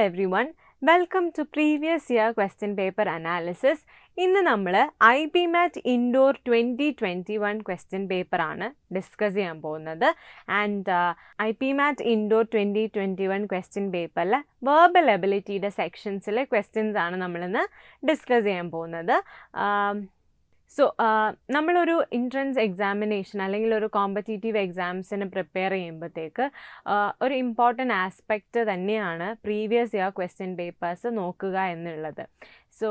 everyone, welcome to previous year question paper analysis. ഇന്ന് നമ്മൾ IPMAT Indoor 2021 question paper ആണ് discuss ചെയ്യാൻ പോകുന്നത്. ആൻഡ് IPMAT Indoor 2021 question paperൽ വെർബൽ എബിലിറ്റിയുടെ സെക്ഷൻസിലെ ക്വസ്റ്റ്യൻസ് ആണ് നമ്മളിന്ന് ഡിസ്കസ് ചെയ്യാൻ പോകുന്നത്. നമ്മളൊരു എൻട്രൻസ് എക്സാമിനേഷൻ അല്ലെങ്കിൽ ഒരു കോമ്പറ്റീറ്റീവ് എക്സാംസിന് പ്രിപ്പയർ ചെയ്യുമ്പോഴത്തേക്ക് ഒരു ഇമ്പോർട്ടൻ്റ് ആസ്പെക്റ്റ് തന്നെയാണ് പ്രീവിയസ് ഇയർ ക്വസ്റ്റ്യൻ പേപ്പേഴ്സ് നോക്കുക എന്നുള്ളത്. സോ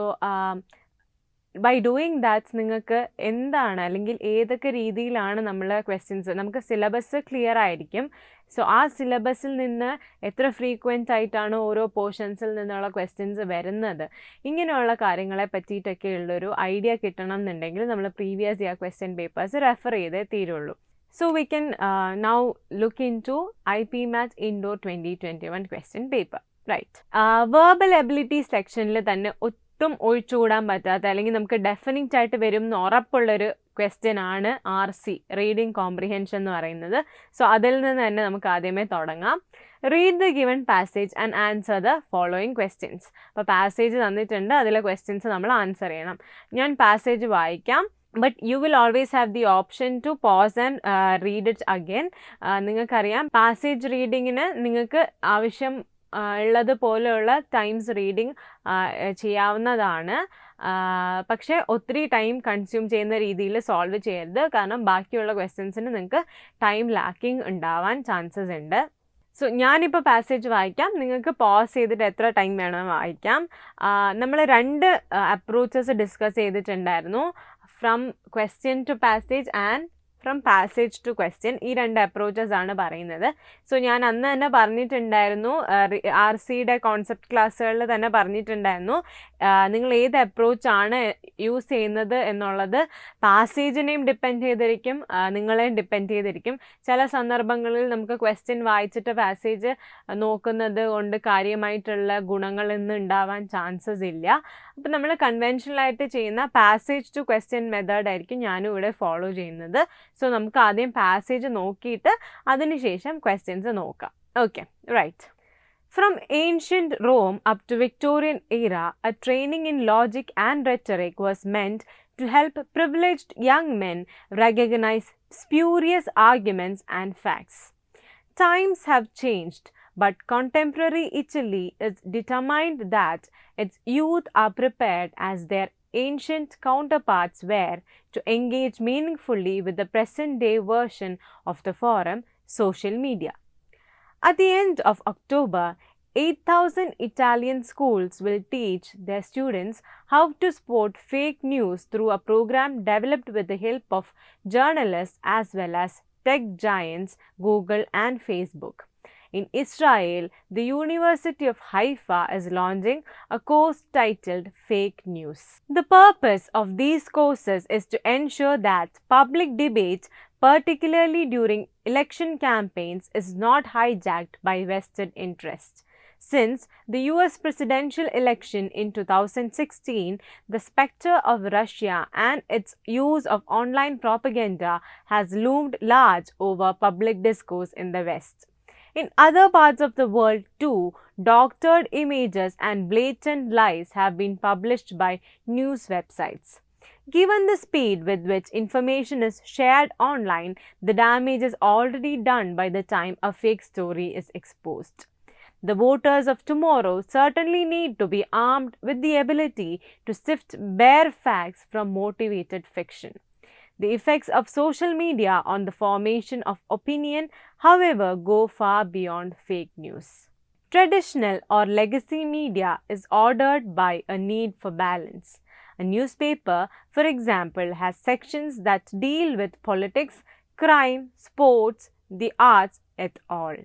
ബൈ ഡൂയിങ് ദാറ്റ് നിങ്ങൾക്ക് എന്താണ് അല്ലെങ്കിൽ ഏതൊക്കെ രീതിയിലാണ് നമ്മൾ ക്വസ്റ്റ്യൻസ്, നമുക്ക് സിലബസ് ക്ലിയർ ആയിരിക്കും. സോ ആ സിലബസിൽ നിന്ന് എത്ര ഫ്രീക്വൻ്റ് ആയിട്ടാണ് ഓരോ പോർഷൻസിൽ നിന്നുള്ള ക്വസ്റ്റ്യൻസ് വരുന്നത്, ഇങ്ങനെയുള്ള കാര്യങ്ങളെ പറ്റിയിട്ടൊക്കെ ഉള്ളൊരു ഐഡിയ കിട്ടണം എന്നുണ്ടെങ്കിൽ നമ്മൾ previous year question papers refer ചെയ്തേ തീരുള്ളൂ. So we can now look into IPMAT Indoor 2021 question paper. Right. Verbal ability സെക്ഷനിൽ തന്നെ ഒട്ടും ഒഴിച്ചുകൂടാൻ പറ്റാത്ത അല്ലെങ്കിൽ നമുക്ക് ഡെഫിനിറ്റ് ആയിട്ട് വരും എന്ന് ഉറപ്പുള്ളൊരു ക്വസ്റ്റ്യൻ ആണ് RC, റീഡിംഗ് കോംപ്രിഹെൻഷൻ എന്ന് പറയുന്നത്. സോ അതിൽ നിന്ന് തന്നെ നമുക്ക് ആദ്യമേ തുടങ്ങാം. Read the given passage and answer the following questions. അപ്പോൾ പാസേജ് തന്നിട്ടുണ്ട്, അതിലെ ക്വസ്റ്റ്യൻസ് നമ്മൾ ആൻസർ ചെയ്യണം. ഞാൻ പാസേജ് വായിക്കാം. But you will always have the option to pause and read it again. നിങ്ങൾക്കറിയാം പാസേജ് റീഡിങ്ങിന് നിങ്ങൾക്ക് ആവശ്യം ഉള്ളതുപോലെയുള്ള ടൈംസ് റീഡിങ് ചെയ്യാവുന്നതാണ്. പക്ഷേ ഒത്തിരി ടൈം കൺസ്യൂം ചെയ്യുന്ന രീതിയിൽ സോൾവ് ചെയ്യരുത്, കാരണം ബാക്കിയുള്ള ക്വസ്റ്റ്യൻസിന് നിങ്ങൾക്ക് ടൈം ലാക്കിംഗ് ഉണ്ടാവാൻ ചാൻസസ് ഉണ്ട്. സോ ഞാനിപ്പോൾ പാസേജ് വായിക്കാം, നിങ്ങൾക്ക് പോസ് ചെയ്തിട്ട് എത്ര ടൈം വേണമെന്ന് വായിക്കാം. നമ്മൾ രണ്ട് അപ്രോച്ചസ് ഡിസ്കസ് ചെയ്തിട്ടുണ്ടായിരുന്നു, from question to passage and from passage to question. ഈ രണ്ട് അപ്രോച്ചസ് ആണ് പറയുന്നത്. സോ ഞാൻ അന്ന് തന്നെ പറഞ്ഞിട്ടുണ്ടായിരുന്നു, RCയുടെ കോൺസെപ്റ്റ് ക്ലാസ്സുകളിൽ തന്നെ പറഞ്ഞിട്ടുണ്ടായിരുന്നു, നിങ്ങൾ ഏത് അപ്രോച്ചാണ് യൂസ് ചെയ്യുന്നത് എന്നുള്ളത് പാസേജിനെയും ഡിപ്പെൻഡ് ചെയ്തിരിക്കും, നിങ്ങളെയും ഡിപ്പെൻഡ് ചെയ്തിരിക്കും. ചില സന്ദർഭങ്ങളിൽ നമുക്ക് ക്വസ്റ്റ്യൻ വായിച്ചിട്ട് പാസേജ് നോക്കുന്നത് കൊണ്ട് കാര്യമായിട്ടുള്ള ഗുണങ്ങളൊന്നും ഉണ്ടാവാൻ ചാൻസസ് ഇല്ല. അപ്പം നമ്മൾ കൺവെൻഷനലായിട്ട് ചെയ്യുന്ന പാസേജ് ടു ക്വസ്റ്റ്യൻ മെത്തേഡ് ആയിരിക്കും ഞാനും ഇവിടെ ഫോളോ ചെയ്യുന്നത്. സോ നമുക്ക് ആദ്യം പാസേജ് നോക്കിയിട്ട് അതിനുശേഷം ക്വസ്റ്റ്യൻസ് നോക്കാം. Okay, right. From ancient Rome up to Victorian era, a training in logic and rhetoric was meant to help privileged young men recognize spurious arguments and facts. Times have changed, but contemporary Italy is determined that its youth are prepared as their ancient counterparts were to engage meaningfully with the present-day version of the forum, social media. At the end of October, 8,000 Italian schools will teach their students how to spot fake news through a program developed with the help of journalists as well as tech giants Google and Facebook. In Israel, the University of Haifa is launching a course titled Fake News. The purpose of these courses is to ensure that public debate, particularly during election campaigns, is not hijacked by vested interests. Since the US presidential election in 2016, the specter of Russia and its use of online propaganda has loomed large over public discourse in the West. In other parts of the world too, doctored images and blatant lies have been published by news websites. Given the speed with which information is shared online, the damage is already done by the time a fake story is exposed. The voters of tomorrow certainly need to be armed with the ability to sift bare facts from motivated fiction. The effects of social media on the formation of opinion, however, go far beyond fake news. Traditional or legacy media is ordered by a need for balance. A newspaper, for example, has sections that deal with politics, crime, sports, the arts, et al.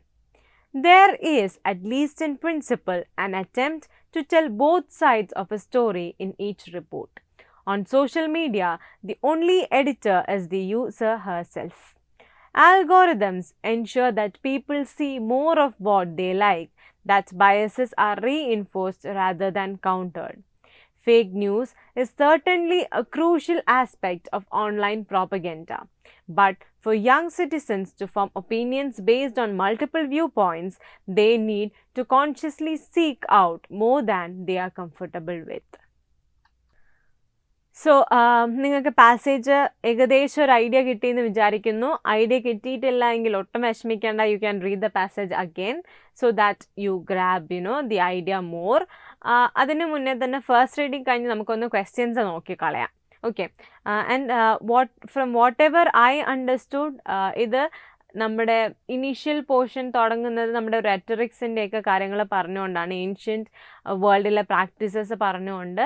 There is, at least in principle, an attempt to tell both sides of a story in each report. On social media, the only editor is the user herself. Algorithms ensure that people see more of what they like, that biases are reinforced rather than countered. fake news is certainly a crucial aspect of online propaganda. But for young citizens to form opinions based on multiple viewpoints, they need to consciously seek out more than they are comfortable with. So നിങ്ങൾക്ക് passage ഏകദേശം ഒരു idea കിട്ടിയെന്ന് വിചാരിക്കുന്നു. Idea കിട്ടിയിട്ടില്ല എങ്കിൽ ഒട്ടും വിഷമിക്കേണ്ട. You can read the passage again so that you grab the idea more. അതിന് മുന്നേ തന്നെ ഫസ്റ്റ് റീഡിങ് കഴിഞ്ഞ് നമുക്കൊന്ന് ക്വസ്റ്റ്യൻസ് നോക്കിക്കളയാം. Okay, and from what ever I understood, ഇത് നമ്മുടെ ഇനീഷ്യൽ പോർഷൻ തുടങ്ങുന്നത് നമ്മുടെ റെറ്ററിക്സിൻ്റെയൊക്കെ കാര്യങ്ങൾ പറഞ്ഞുകൊണ്ടാണ്, ഏൻഷ്യൻറ്റ് വേൾഡിലെ പ്രാക്ടീസസ് പറഞ്ഞുകൊണ്ട്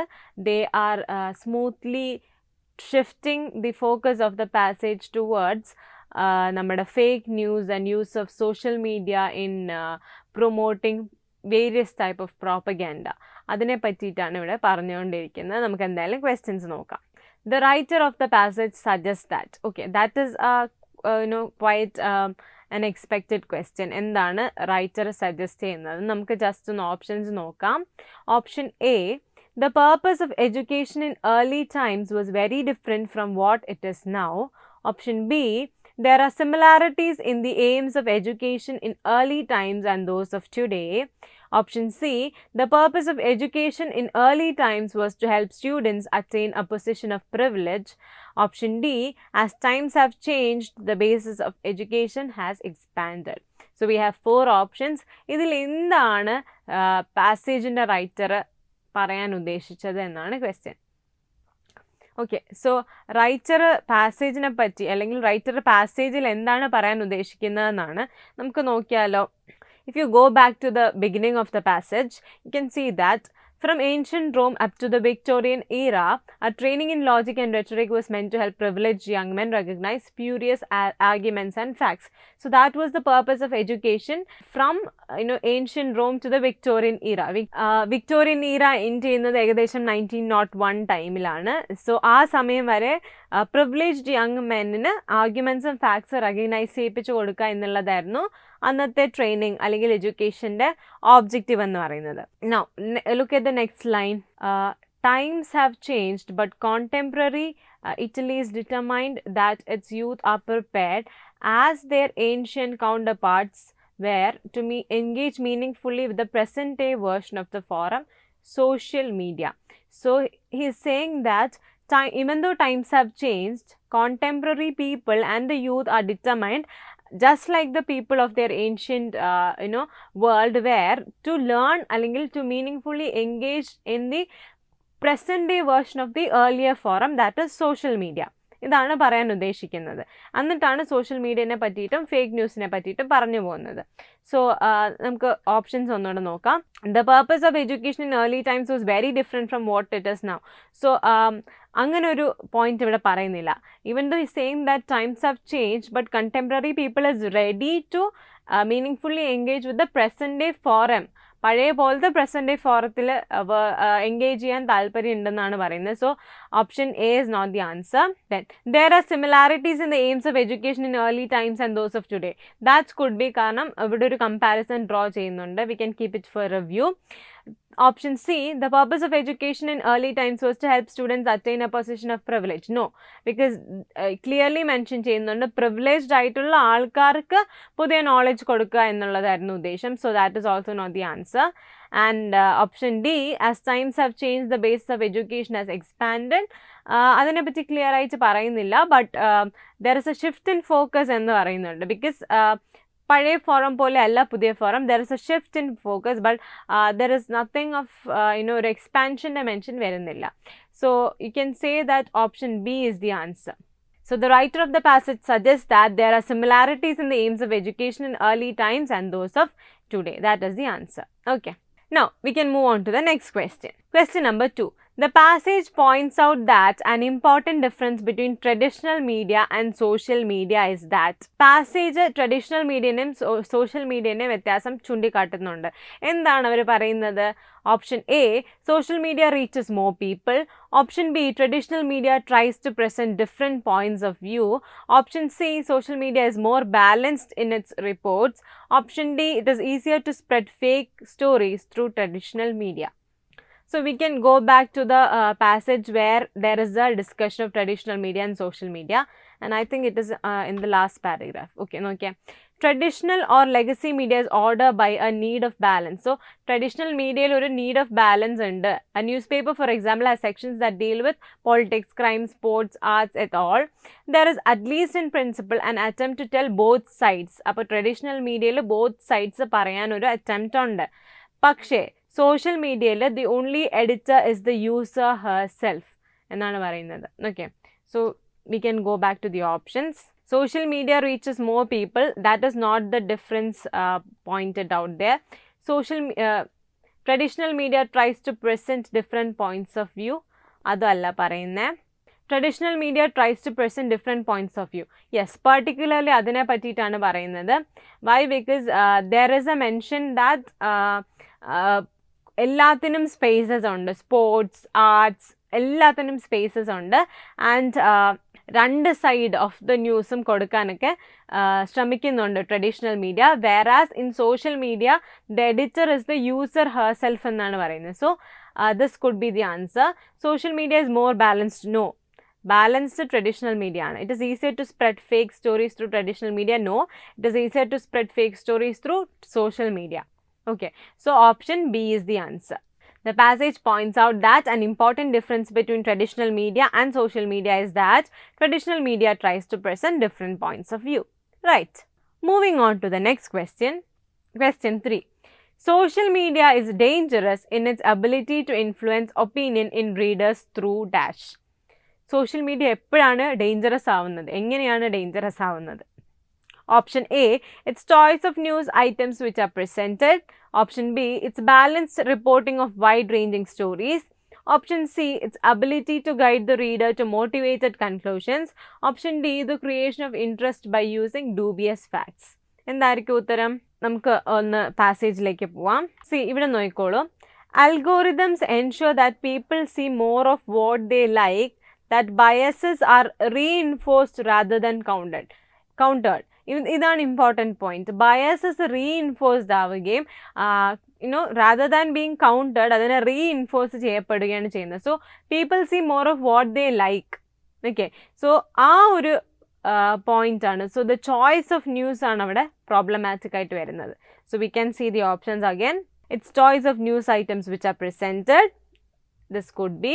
they are smoothly shifting the focus of the passage towards നമ്മുടെ fake news and use of social media in promoting various type of propaganda. അതിനെ പറ്റിയിട്ടാണ് ഇവിടെ പറഞ്ഞുകൊണ്ടിരിക്കുന്നത്. നമുക്ക് എന്തായാലും ക്വസ്റ്റ്യൻസ് നോക്കാം. The writer of the passage suggests that. Okay, that is quite an expected question. എന്താണ് writer suggest ചെയ്യുന്നത്? നമുക്ക് ജസ്റ്റ് ഒന്ന് ഓപ്ഷൻസ് നോക്കാം. Option A, the purpose of education in early times was very different from what it is now. Option B, there are similarities in the aims of education in early times and those of today. Option C, the purpose of education in early times was to help students attain a position of privilege. Option D, as times have changed, the basis of education has expanded. So we have 4 options. ഇതിൽ എന്താണ് പാസേജിൻ്റെ writer പറയാൻ ഉദ്ദേശിച്ചത് എന്നാണ് question. Okay, so writer പാസേജിനെ പറ്റി അല്ലെങ്കിൽ writer പാസേജിൽ എന്താണ് പറയാൻ ഉദ്ദേശിക്കുന്നതെന്നാണ് നമുക്ക് നോക്കിയാലോ. If you go back to the beginning of the passage, you can see that from ancient Rome up to the Victorian era, a training in logic and rhetoric was meant to help privileged young men recognize spurious arguments and facts. So that was the purpose of education from ancient Rome to the Victorian era. Victorian era end ചെയ്യുന്നത് ഏകദേശം 1901 ടൈമിലാണ്. So ആ സമയം വരെ privileged young മെന്നിന് ആർഗ്യുമെൻറ്റ്സും ഫാക്ട്സും recognise ചെയ്യിപ്പിച്ചു കൊടുക്കുക എന്നുള്ളതായിരുന്നു അന്നത്തെ training അല്ലെങ്കിൽ എഡ്യൂക്കേഷൻ്റെ ഓബ്ജക്റ്റീവ് എന്ന് പറയുന്നത്. Now look at the next line. Times have changed, but contemporary Italy is determined that its youth are prepared as their ancient counterparts were to engage meaningfully with the present day version of the forum, social media. So he is saying that even though times have changed, contemporary people and the youth are determined, just like the people of their ancient world were, to learn അല്ലെങ്കിൽ to meaningfully engage in the present day version of the earlier forum, that is social media. ഇതാണ് പറയാൻ ഉദ്ദേശിക്കുന്നത്. എന്നിട്ടാണ് social മീഡിയനെ പറ്റിയിട്ടും fake ന്യൂസിനെ പറ്റിയിട്ടും പറഞ്ഞു പോകുന്നത്. So നമുക്ക് ഓപ്ഷൻസ് ഒന്നുകൂടെ നോക്കാം. The purpose of education in early times was very different from what it is now. So അങ്ങനെ ഒരു പോയിന്റ് ഇവിടെ പറയുന്നില്ല. Even though is saying that times have change, but contemporary people is ready to meaningfully engage with the present day forum. പഴയ പോലത്തെ present day ഫോറത്തിൽ engage ചെയ്യാൻ താല്പര്യം ഉണ്ടെന്നാണ് പറയുന്നത്. So option A is not the answer. Then there are similarities in the aims of education in early times and those of today. That's could be, കാരണം ഇവിടെ ഒരു കമ്പാരിസൺ ഡ്രോ ചെയ്യുന്നുണ്ട്. We can keep it for review. Option C, the purpose of education in early times was to help students attain a position of privilege. No, because clearly mention ചെയ്യുന്നുണ്ട് privileged ആയിട്ടുള്ള ആൾക്കാർക്ക് പുതിയ knowledge കൊടുക്കുക എന്നുള്ളതായിരുന്നു ഉദ്ദേശം. So that is also not the answer. And option D, as times have changed, the basis of education has expanded. അതിനെപ്പറ്റി clear ആയിട്ട് പറയുന്നില്ല, but there is a shift in focus എന്ന് പറയുന്നുണ്ട്. ബിക്കോസ് പഴയ ഫോറം പോലെ അല്ല പുതിയ forum. There is A shift in focus, but there is nothing of ഒരു എക്സ്പാൻഷൻ്റെ മെൻഷൻ വരുന്നില്ല. So you can say that option B is the answer. So the writer of the passage suggests that there are similarities in the aims of education in early times and those of today. That is the answer. Okay. Now we can move on to the next question. Question number 2. The passage points out that an important difference between traditional media and social media is that passage traditional mediaനും social mediaനും വ്യത്യാസം ചൂണ്ടിക്കാട്ടുന്നുണ്ട്. എന്താണ് അവർ പറയുന്നത്? Option A, social media reaches more people. Option B, traditional media tries to present different points of view. Option C, social media is more balanced in its reports. Option D, it is easier to spread fake stories through traditional media. So we can go back to the passage where there is a discussion of traditional media and social media, and I think it is in the last paragraph. Okay. Traditional or legacy media is ordered by a need of balance. So traditional media ഒരു need of balance ഉണ്ട്. A newspaper, for example, has sections that deal with politics, crime, sports, arts, et al. There is at least in principle an attempt to tell both sides. അപ്പോൾ traditional media both sides പറയാൻ ഒരു attempt ഉണ്ട്. പക്ഷേ social media the only editor is the user herself എന്നാണ് പറയുന്നത്. Okay, so we can go back to the options. Social media reaches more people. That is not the difference pointed out there. Traditional media tries to present different points of view. അതല്ല പറയുന്നത്. Traditional media tries to present different points of view. Yes, particularly അതിനെ പറ്റിയിട്ടാണ് പറയുന്നത്. Why? Because there is a mention that എല്ലാത്തിനും spaces ഉണ്ട്. Sports, arts, എല്ലാത്തിനും spaces ഉണ്ട്. And രണ്ട് സൈഡ് ഓഫ് ദ ന്യൂസും കൊടുക്കാനൊക്കെ ശ്രമിക്കുന്നുണ്ട് traditional media. Whereas in social media the editor is the user herself എന്നാണ് പറയുന്നത്. So this could be the answer. Social media is more balanced. No, balanced traditional media ആണ്. It is easier to spread fake stories through traditional media. No, it is easier to spread fake stories through social media. Okay, so option B is the answer. The passage points out that an important difference between traditional media and social media is that traditional media tries to present different points of view. Right. Moving on to the next question. Question 3. Social media is dangerous in its ability to influence opinion in readers through dash. Social media എപ്പോഴാണ് dangerous ആവുന്നത്? എങ്ങനെയാണ് dangerous ആവുന്നത്? Option A, its choice of news items which are presented. Option B, its balanced reporting of wide-ranging stories. Option C, its ability to guide the reader to motivated conclusions. Option D, the creation of interest by using dubious facts. എന്തായിരിക്കും ഉത്തരം? നമുക്ക് ഒന്ന് പാസേജിലേക്ക് പോവാം. C, ഇവിടെ നോക്കിക്കോളൂ. Algorithms ensure that people see more of what they like, that biases are reinforced rather than countered. ഇതാണ് important point. Biases reinforced ആവുകയും rather than being countered അതിനെ റീഇൻഫോഴ്സ് ചെയ്യപ്പെടുകയാണ് ചെയ്യുന്നത്. So people see more of what they like. Okay, so ആ ഒരു point ആണ്. So the choice of news ആണ് അവിടെ പ്രോബ്ലമാറ്റിക് ആയിട്ട് വരുന്നത്. So we can see the options again. It's choice of news items which are presented. This could be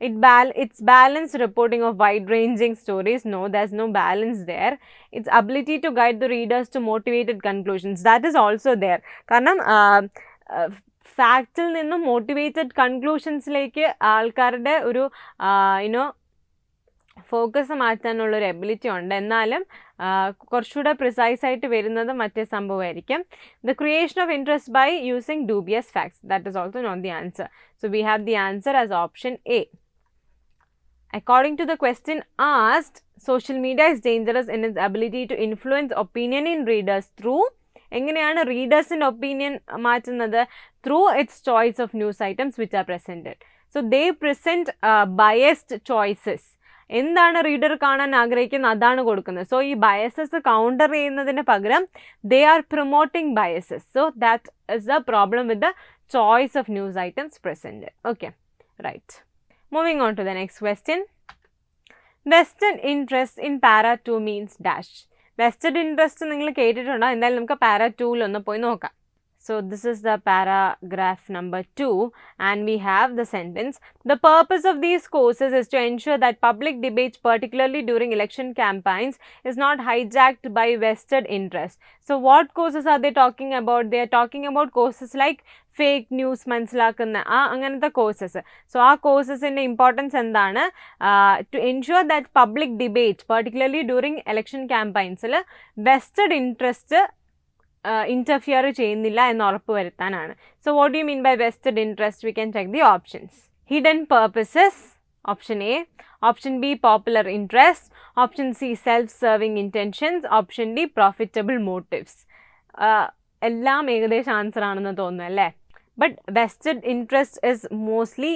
its balanced reporting of wide-ranging stories. No, there's no balance there. Its ability to guide the readers to motivated conclusions. That is also there. കാരണം ഫാക്റ്റിൽ നിന്നും motivated കൺക്ലൂഷൻസിലേക്ക് ആൾക്കാരുടെ ഒരു focus മാറ്റാനുള്ളൊരു ability ഉണ്ട്. എന്നാലും കുറച്ചുകൂടെ precise ആയിട്ട് വരുന്നത് മറ്റേ സംഭവമായിരിക്കും. The creation of interest by using dubious facts. That is also not the answer. So we have the answer as option A. According to the question asked, social media is dangerous in its ability to influence opinion in readers through എങ്ങനെയാണ് റീഡേഴ്സിൻ്റെ opinion മാറ്റുന്നത്? Through it's choice of news items which R presented. So they present biased choices. എന്താണ് reader കാണാൻ ആഗ്രഹിക്കുന്നത് അതാണ് കൊടുക്കുന്നത്. So ഈ biases counter ചെയ്യുന്നതിന് പകരം they are promoting biases. So that is the problem with the choice of news items presented. Okay, right. Moving on to the next question. Vested interest in para 2 means dash. Vested interest നിങ്ങൾ കേട്ടിട്ടുണ്ടോ? എന്തായാലും നമുക്ക് para 2 ഒന്ന് പോയി നോക്കാം. So this is the paragraph number 2 and we have the sentence. The purpose of these courses is to ensure that public debates, particularly during election campaigns, is not hijacked by vested interest. So what courses are they talking about? They are talking about courses like fake news മനസ്സിലാക്കുന്ന അങ്ങനത്തെ courses. So ആ കോഴ്സസിൻ്റെ importance എന്താണ്? To ensure that public debate particularly during election ക്യാമ്പയിൻസിൽ vested interest interfere ചെയ്യുന്നില്ല എന്ന് ഉറപ്പ് വരുത്താനാണ്. So what do you mean by vested interest? We can check the options. Hidden purposes, option A. Option B popular interest. Option C self serving intentions. Option D profitable motives. എല്ലാം ഏകദേശം answer ആണെന്ന് തോന്നുന്നു അല്ലേ? But vested interest is mostly,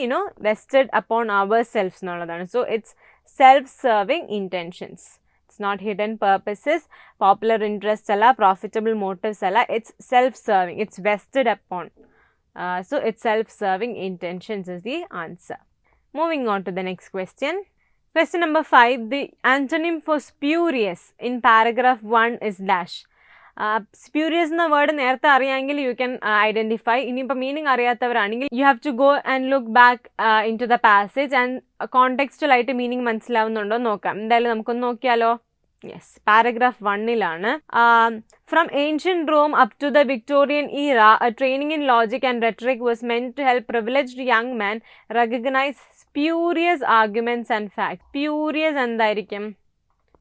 vested upon ourselves എന്നുള്ളതാണ്. So it's self-serving intentions. It's not hidden purposes, popular interest അല്ല, profitable motives അല്ല. It's self-serving. It's vested upon. So it's self-serving intentions is the answer. Moving on to the next question. Question number 5. The antonym for spurious in paragraph 1 is dash. Spurious എന്ന word നേരത്തെ അറിയാമെങ്കിൽ you can identify. ഇനിയിപ്പോൾ meaning അറിയാത്തവരാണെങ്കിൽ you have to go and look back into the passage and കോണ്ടെക്സ്റ്റുവലായിട്ട് meaning മനസ്സിലാവുന്നുണ്ടോ നോക്കാം. എന്തായാലും നമുക്കൊന്ന് നോക്കിയാലോ. യെസ്, പാരഗ്രാഫ് 1-ലാണ്. From ancient Rome up to the Victorian era, a training in logic and rhetoric was meant to help privileged young men recognize spurious arguments and facts. Spurious എന്തായിരിക്കും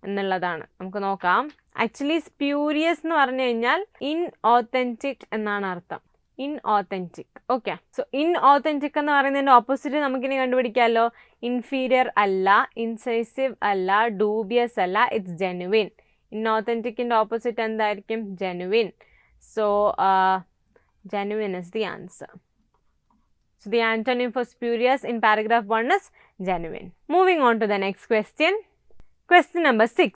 എന്നുള്ളതാണ് നമുക്ക് നോക്കാം. ആക്ച്വലി സ്പ്യൂരിയസ് എന്ന് പറഞ്ഞു കഴിഞ്ഞാൽ ഇൻഓത്തൻറ്റിക് എന്നാണ് അർത്ഥം. ഇൻഓത്തൻറ്റിക്. ഓക്കെ, സോ ഇൻഓത്തൻറ്റിക് എന്ന് പറയുന്നതിൻ്റെ ഓപ്പോസിറ്റ് നമുക്കിനി കണ്ടുപിടിക്കാമല്ലോ. ഇൻഫീരിയർ അല്ല, ഇൻസൈസീവ് അല്ല, ഡൂബിയസ് അല്ല, ഇറ്റ്സ് ജെനുവിൻ. ഇൻഓത്തൻറ്റിക്കിൻ്റെ ഓപ്പോസിറ്റ് എന്തായിരിക്കും? Genuine. So genuine is the answer. So the antonym for spurious in paragraph 1 is genuine. Moving on to the next question. Question number 6.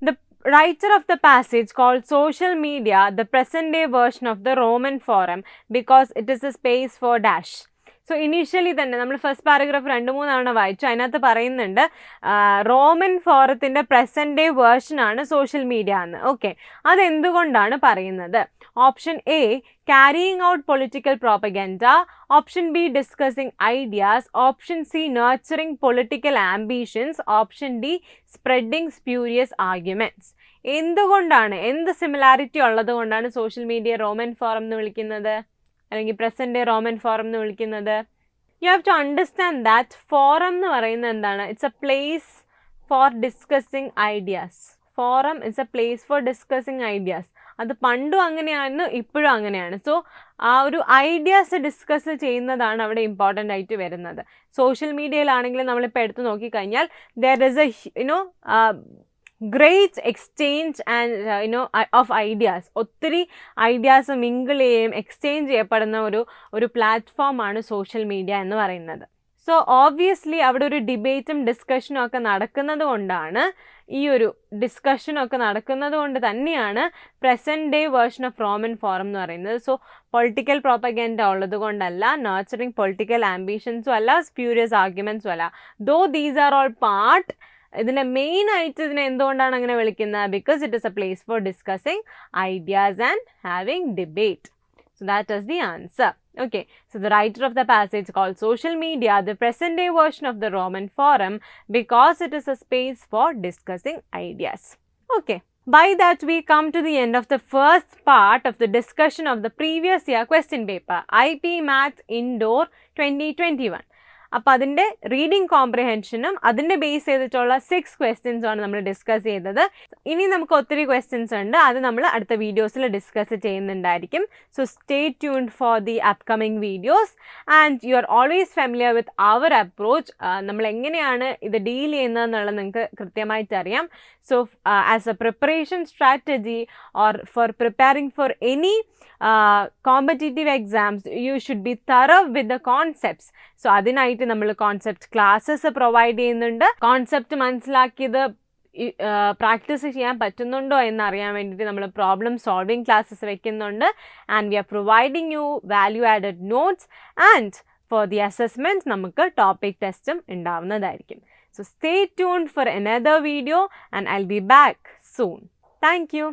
The writer of the passage called social media the present day version of the Roman Forum because it is a space for dash. So initially തന്നെ നമ്മൾ first paragraph 2-3 തവണ വായിച്ചു. അതിനകത്ത് പറയുന്നുണ്ട് Roman ഫോറത്തിൻ്റെ present day വേർഷനാണ് social media എന്ന്. Okay, അതെന്തുകൊണ്ടാണ് പറയുന്നത്? Option A, carrying out political propaganda. Option B, discussing ideas. Option C, nurturing political ambitions. Option D, spreading spurious arguments. എന്തുകൊണ്ടാണ്, എന്ത് സിമിലാരിറ്റി ഉള്ളത് കൊണ്ടാണ് സോഷ്യൽ മീഡിയ റോമൻ ഫോറം എന്ന് വിളിക്കുന്നത്, അല്ലെങ്കിൽ പ്രസൻറ്റ് ഡേ റോമൻ ഫോറം എന്ന് വിളിക്കുന്നത്? You have to understand that forum എന്ന് പറയുന്നത് എന്താണ്? It's a place for discussing ideas. Forum it's a place for discussing ideas. അത് പണ്ടും അങ്ങനെയാണ്, ഇപ്പോഴും അങ്ങനെയാണ്. സോ ആ ഒരു ഐഡിയാസ് ഡിസ്കസ് ചെയ്യുന്നതാണ് അവിടെ ഇമ്പോർട്ടൻ്റ് ആയിട്ട് വരുന്നത്. സോഷ്യൽ മീഡിയയിലാണെങ്കിലും നമ്മളിപ്പോൾ എടുത്ത് നോക്കിക്കഴിഞ്ഞാൽ there is A great exchange and of ideas. ഒത്തിരി ഐഡിയാസ് മിങ്കിൾ ചെയ്യുകയും എക്സ്ചേഞ്ച് ചെയ്യപ്പെടുന്ന ഒരു പ്ലാറ്റ്ഫോമാണ് സോഷ്യൽ മീഡിയ എന്ന് പറയുന്നത്. സോ ഓബ്വിയസ്ലി അവിടെ ഒരു ഡിബേറ്റും ഡിസ്കഷനും ഒക്കെ നടക്കുന്നത് കൊണ്ടാണ്, ഈ ഒരു ഡിസ്കഷനൊക്കെ നടക്കുന്നത് കൊണ്ട് തന്നെയാണ് present day version of Roman forum എന്ന് പറയുന്നത്. സോ പൊളിറ്റിക്കൽ പ്രോപ്പഗൻഡ ഉള്ളത് കൊണ്ടല്ല, നർച്ചറിങ് പൊളിറ്റിക്കൽ ആംബിഷൻസും അല്ല, സ്പ്യൂരിയസ് ആർഗ്യുമെൻസും അല്ല. ദോ ദീസ് ആർ ഓൾ പാർട്ട്. ഇതിൻ്റെ മെയിൻ ആയിട്ട് ഇതിനെ എന്തുകൊണ്ടാണ് അങ്ങനെ വിളിക്കുന്നത്? Because it is A place for discussing ideas and having debate. So that is the answer. Okay, so the writer of the passage called social media the present day version of the Roman Forum because it is a space for discussing ideas. Okay, by that we come to the end of the first part of the discussion of the previous year question paper IPMAT Indoor 2021. അപ്പോൾ അതിൻ്റെ reading കോംപ്രിഹെൻഷനും അതിൻ്റെ base ചെയ്തിട്ടുള്ള 6 questions ആണ് നമ്മൾ discuss ചെയ്തത്. ഇനി നമുക്ക് ഒത്തിരി ക്വസ്റ്റ്യൻസ് ഉണ്ട്, അത് നമ്മൾ അടുത്ത വീഡിയോസിൽ ഡിസ്കസ് ചെയ്യുന്നുണ്ടായിരിക്കും. So stay tuned for the upcoming videos and you are always familiar with our approach. നമ്മൾ എങ്ങനെയാണ് ഇത് ഡീൽ ചെയ്യുന്നതെന്നുള്ളത് നിങ്ങൾക്ക് കൃത്യമായിട്ട് അറിയാം. So as a preparation strategy or for preparing for any competitive exams you should be thorough with the concepts. So അതിനായിട്ട് നമ്മൾ concept classes provide ചെയ്യുന്നുണ്ട്. കോൺസെപ്റ്റ് മനസ്സിലാക്കിയത് പ്രാക്ടീസ് ചെയ്യാൻ പറ്റുന്നുണ്ടോ എന്നറിയാൻ വേണ്ടിയിട്ട് നമ്മൾ പ്രോബ്ലം സോൾവിങ് ക്ലാസ്സസ് വെക്കുന്നുണ്ട്. And we are providing you value added notes and for the assessments നമുക്ക് ടോപ്പിക് ടെസ്റ്റും ഉണ്ടാവുന്നതായിരിക്കും. So stay tuned for another video and I'll be back soon. Thank you.